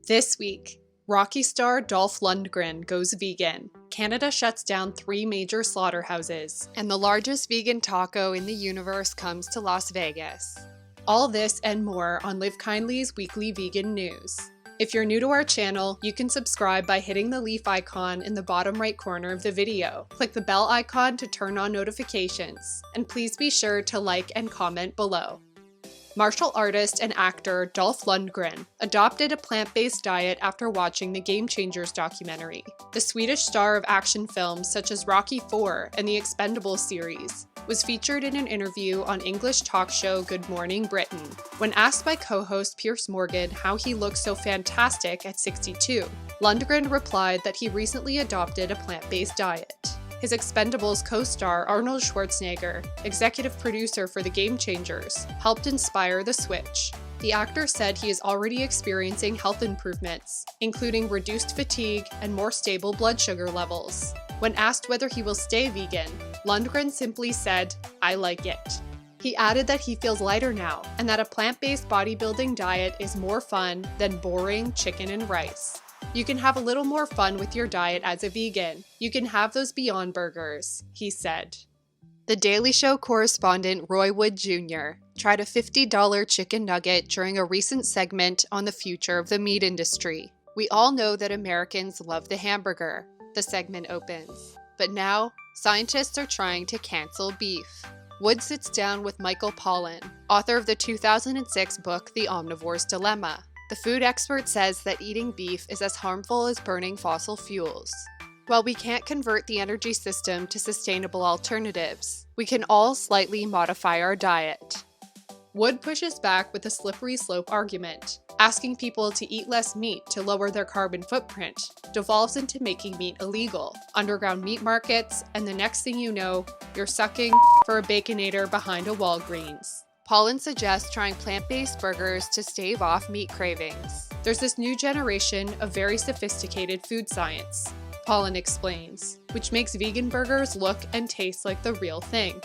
This week, Rocky star Dolph Lundgren goes vegan, Canada shuts down 3 major slaughterhouses, and the largest vegan taco in the universe comes to Las Vegas. All this and more on Live Kindly's weekly vegan news. If you're new to our channel, you can subscribe by hitting the leaf icon in the bottom right corner of the video. Click the bell icon to turn on notifications, and please be sure to like and comment below. Martial artist and actor Dolph Lundgren adopted a plant-based diet after watching the Game Changers documentary. The Swedish star of action films such as Rocky IV and the Expendables series was featured in an interview on English talk show Good Morning Britain. When asked by co-host Piers Morgan how he looks so fantastic at 62, Lundgren replied that he recently adopted a plant-based diet. His Expendables co-star Arnold Schwarzenegger, executive producer for The Game Changers, helped inspire the switch. The actor said he is already experiencing health improvements, including reduced fatigue and more stable blood sugar levels. When asked whether he will stay vegan, Lundgren simply said, "I like it." He added that he feels lighter now, and that a plant-based bodybuilding diet is more fun than boring chicken and rice. You can have a little more fun with your diet as a vegan. You can have those Beyond Burgers, he said. The Daily Show correspondent Roy Wood Jr. tried a $50 chicken nugget during a recent segment on the future of the meat industry. "We all know that Americans love the hamburger," the segment opens. But now, scientists are trying to cancel beef. Wood sits down with Michael Pollan, author of the 2006 book The Omnivore's Dilemma. The food expert says that eating beef is as harmful as burning fossil fuels. While we can't convert the energy system to sustainable alternatives, we can all slightly modify our diet. Wood pushes back with a slippery slope argument. Asking people to eat less meat to lower their carbon footprint devolves into making meat illegal, underground meat markets, and the next thing you know, you're sucking for a Baconator behind a Walgreens. Pollan suggests trying plant-based burgers to stave off meat cravings. There's this new generation of very sophisticated food science, Pollan explains, which makes vegan burgers look and taste like the real thing.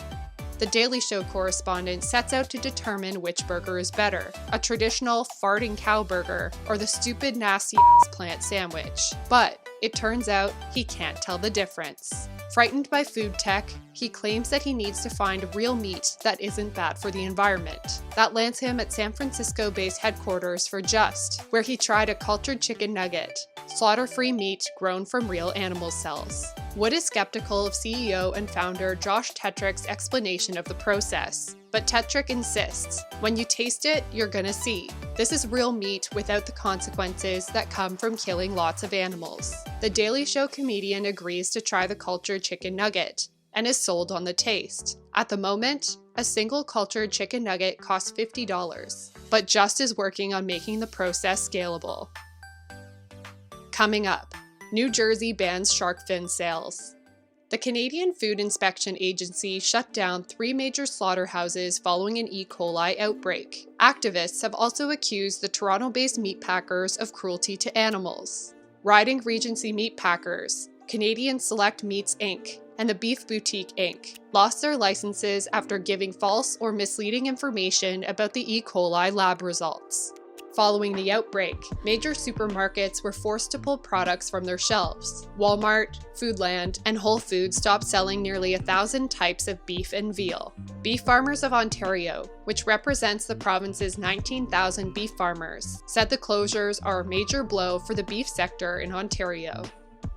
The Daily Show correspondent sets out to determine which burger is better, a traditional farting cow burger or the stupid nasty plant sandwich. But it turns out he can't tell the difference. Frightened by food tech, he claims that he needs to find real meat that isn't bad for the environment. That lands him at San Francisco-based headquarters for Just, where he tried a cultured chicken nugget, slaughter-free meat grown from real animal cells. Wood is skeptical of CEO and founder Josh Tetrick's explanation of the process, but Tetrick insists, when you taste it, you're gonna see. This is real meat without the consequences that come from killing lots of animals. The Daily Show comedian agrees to try the cultured chicken nugget, and is sold on the taste. At the moment, a single cultured chicken nugget costs $50, but Just is working on making the process scalable. Coming up, New Jersey bans shark fin sales. The Canadian Food Inspection Agency shut down 3 major slaughterhouses following an E. coli outbreak. Activists have also accused the Toronto-based meatpackers of cruelty to animals. Riding Regency Meatpackers, Canadian Select Meats Inc., and the Beef Boutique Inc. lost their licenses after giving false or misleading information about the E. coli lab results. Following the outbreak, major supermarkets were forced to pull products from their shelves. Walmart, Foodland, and Whole Foods stopped selling nearly 1,000 types of beef and veal. Beef Farmers of Ontario, which represents the province's 19,000 beef farmers, said the closures are a major blow for the beef sector in Ontario.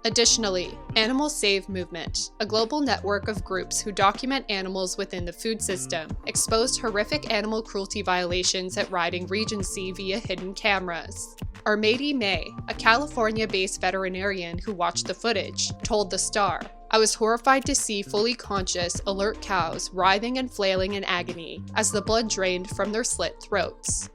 Additionally, Animal Save Movement, a global network of groups who document animals within the food system, exposed horrific animal cruelty violations at Riding Regency via hidden cameras. Armady May, a California-based veterinarian who watched the footage, told The Star, "I was horrified to see fully conscious, alert cows writhing and flailing in agony as the blood drained from their slit throats."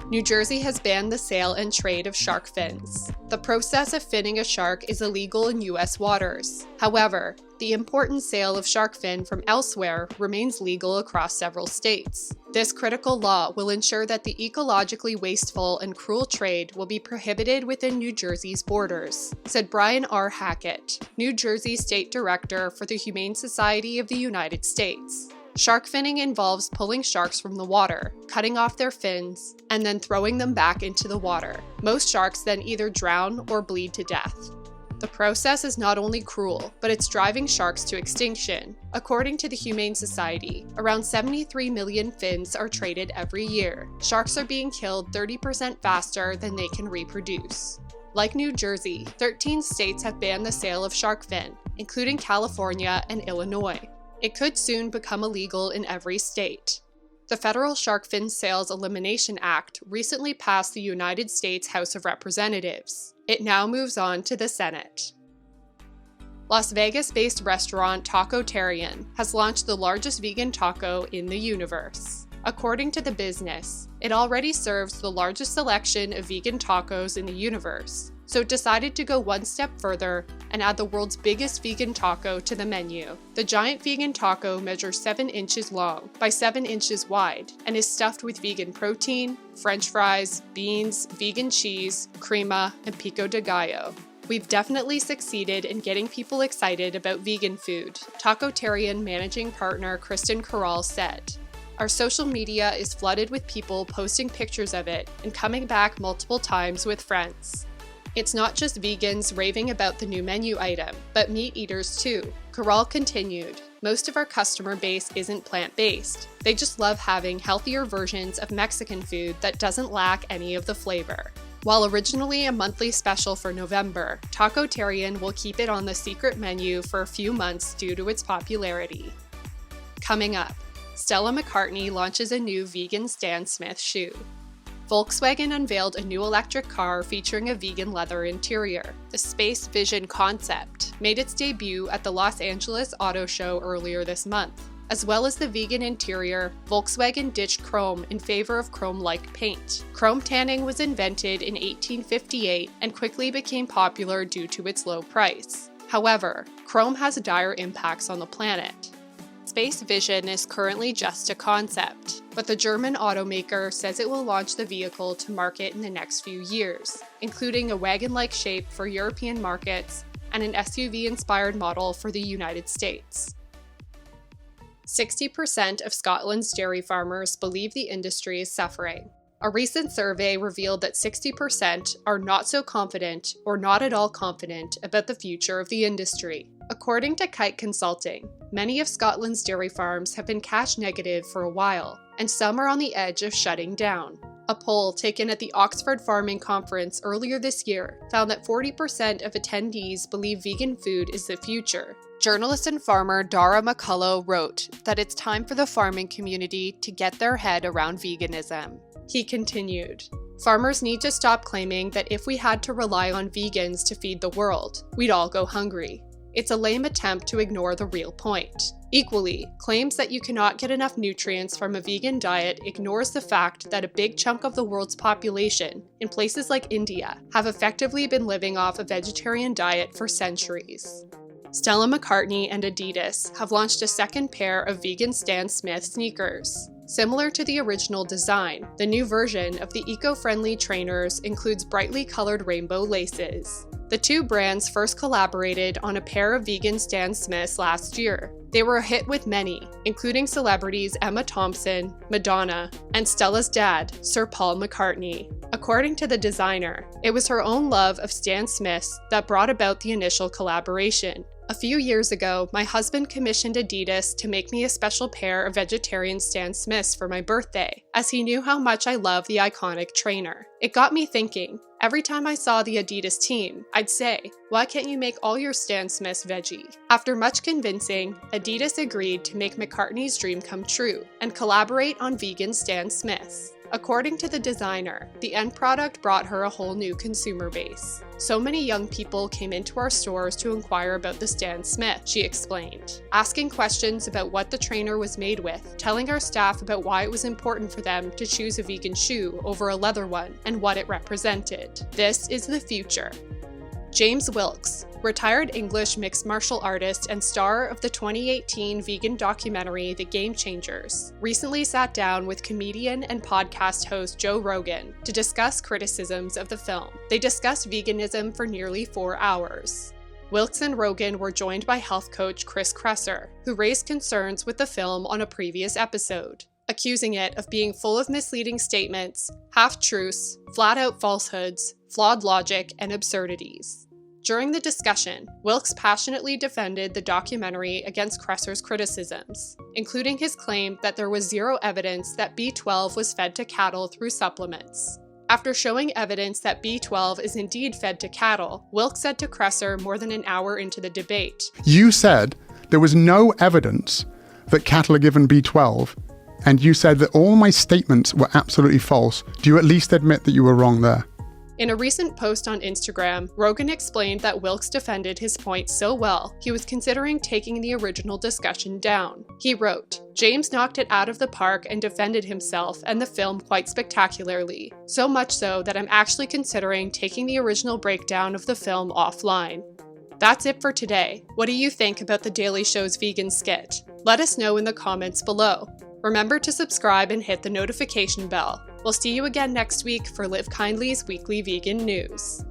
New Jersey has banned the sale and trade of shark fins. The process of finning a shark is illegal in U.S. waters. However, the import and sale of shark fin from elsewhere remains legal across several states. This critical law will ensure that the ecologically wasteful and cruel trade will be prohibited within New Jersey's borders, said Brian R. Hackett, New Jersey State Director for the Humane Society of the United States. Shark finning involves pulling sharks from the water, cutting off their fins, and then throwing them back into the water. Most sharks then either drown or bleed to death. The process is not only cruel, but it's driving sharks to extinction. According to the Humane Society, around 73 million fins are traded every year. Sharks are being killed 30% faster than they can reproduce. Like New Jersey, 13 states have banned the sale of shark fin, including California and Illinois. It could soon become illegal in every state. The Federal Shark Fin Sales Elimination Act recently passed the United States House of Representatives. It now moves on to the Senate. Las Vegas-based restaurant Tacotarian has launched the largest vegan taco in the universe. According to the business, it already serves the largest selection of vegan tacos in the universe, so it decided to go one step further and add the world's biggest vegan taco to the menu. The giant vegan taco measures 7 inches long by 7 inches wide and is stuffed with vegan protein, French fries, beans, vegan cheese, crema, and pico de gallo. We've definitely succeeded in getting people excited about vegan food, Tacotarian managing partner Kristen Corral said. Our social media is flooded with people posting pictures of it and coming back multiple times with friends. It's not just vegans raving about the new menu item, but meat eaters too. Corral continued, most of our customer base isn't plant-based. They just love having healthier versions of Mexican food that doesn't lack any of the flavor. While originally a monthly special for November, Tacotarian will keep it on the secret menu for a few months due to its popularity. Coming up, Stella McCartney launches a new vegan Stan Smith shoe. Volkswagen unveiled a new electric car featuring a vegan leather interior. The Space Vizzion concept made its debut at the Los Angeles Auto Show earlier this month. As well as the vegan interior, Volkswagen ditched chrome in favor of chrome-like paint. Chrome tanning was invented in 1858 and quickly became popular due to its low price. However, chrome has dire impacts on the planet. Space Vizzion is currently just a concept, but the German automaker says it will launch the vehicle to market in the next few years, including a wagon-like shape for European markets and an SUV-inspired model for the United States. 60% of Scotland's dairy farmers believe the industry is suffering. A recent survey revealed that 60% are not so confident or not at all confident about the future of the industry. According to Kite Consulting, many of Scotland's dairy farms have been cash negative for a while, and some are on the edge of shutting down. A poll taken at the Oxford Farming Conference earlier this year found that 40% of attendees believe vegan food is the future. Journalist and farmer Dara McCullough wrote that it's time for the farming community to get their head around veganism. He continued, "Farmers need to stop claiming that if we had to rely on vegans to feed the world, we'd all go hungry. It's a lame attempt to ignore the real point. Equally, claims that you cannot get enough nutrients from a vegan diet ignores the fact that a big chunk of the world's population, in places like India, have effectively been living off a vegetarian diet for centuries." Stella McCartney and Adidas have launched a second pair of vegan Stan Smith sneakers. Similar to the original design, the new version of the eco-friendly trainers includes brightly colored rainbow laces. The two brands first collaborated on a pair of vegan Stan Smiths last year. They were a hit with many, including celebrities Emma Thompson, Madonna, and Stella's dad, Sir Paul McCartney. According to the designer, it was her own love of Stan Smiths that brought about the initial collaboration. "A few years ago, my husband commissioned Adidas to make me a special pair of vegetarian Stan Smiths for my birthday, as he knew how much I love the iconic trainer. It got me thinking. Every time I saw the Adidas team, I'd say, why can't you make all your Stan Smiths veggie?" After much convincing, Adidas agreed to make McCartney's dream come true and collaborate on vegan Stan Smiths. According to the designer, the end product brought her a whole new consumer base. "So many young people came into our stores to inquire about the Stan Smith," she explained, asking questions about what the trainer was made with, telling our staff about why it was important for them to choose a vegan shoe over a leather one and what it represented. This is the future. James Wilks, retired English mixed martial artist and star of the 2018 vegan documentary The Game Changers, recently sat down with comedian and podcast host Joe Rogan to discuss criticisms of the film. They discussed veganism for nearly 4 hours. Wilks and Rogan were joined by health coach Chris Kresser, who raised concerns with the film on a previous episode, accusing it of being full of misleading statements, half-truths, flat-out falsehoods, flawed logic, and absurdities. During the discussion, Wilks passionately defended the documentary against Kresser's criticisms, including his claim that there was zero evidence that B12 was fed to cattle through supplements. After showing evidence that B12 is indeed fed to cattle, Wilks said to Kresser more than an hour into the debate, "You said there was no evidence that cattle are given B12, and you said that all my statements were absolutely false. Do you at least admit that you were wrong there?" In a recent post on Instagram, Rogan explained that Wilks defended his point so well, he was considering taking the original discussion down. He wrote, "James knocked it out of the park and defended himself and the film quite spectacularly, so much so that I'm actually considering taking the original breakdown of the film offline." That's it for today. What do you think about The Daily Show's vegan skit? Let us know in the comments below. Remember to subscribe and hit the notification bell. We'll see you again next week for Live Kindly's weekly vegan news.